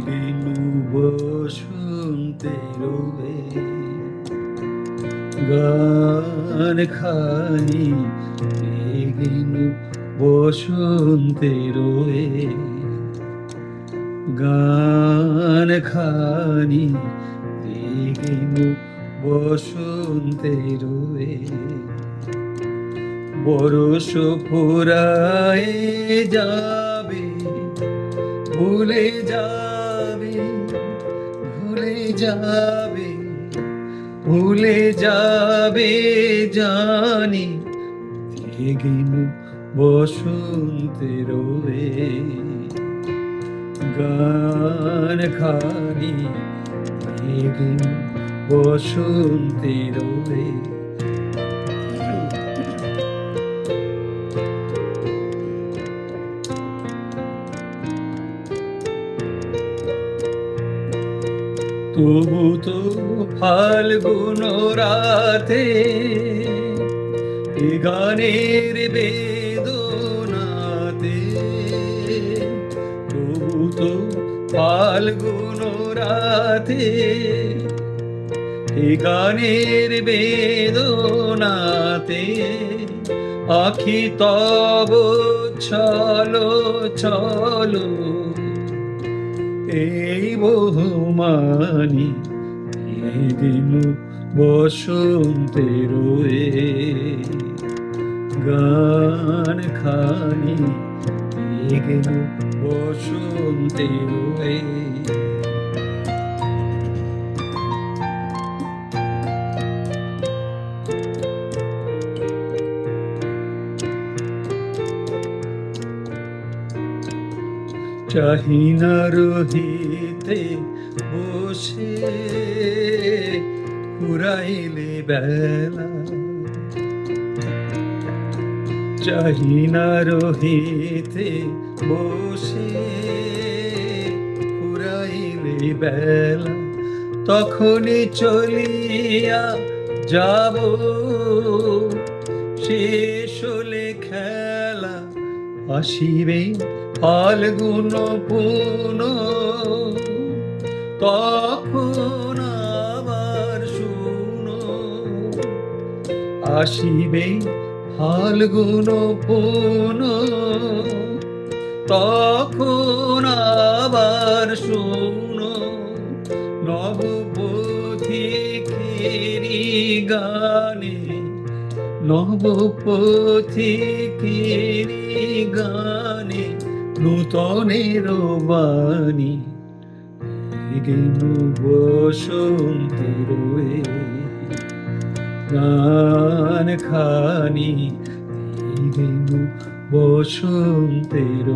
গেলু বসন্তের গান খানি, গেলু বসন্তের গান খানি, গেলু বসন্তের বরষ ফুরায় যাবে, ভুলে যাবে, ভুলে যাবে, ভুলে যাবে জানি, গেলু বসন্তের গান খানি, গেলু বসন্তের তবু তো ফাল্গুন রাতে এ গানের বেদনাতে, তবু তো ফাল্গুন রাতে এ গানের বেদনাতে আখি তব চলো চলো এই বহুমানি, গেলু বসন্তের গান খানি, গেলু বসন্তের চাহিনা রহিতে বসে ফুরাইলে বেলা, চাহিনা রহিতে বসে ফুরাইলে বেলা, তখনই চলিয়া যাব শেষ হলে খেলা, আসিবে ফাল্গুন পুন, তখন আবার শুনো, আসিবে ফাল্গুন পুন, তখন আবার শুনো, নবপথিকেরি গানে, নবপথিকেরি গানে নূতনের বাণী, গেলু বসন্তের গান খানি, গেলু বসন্তের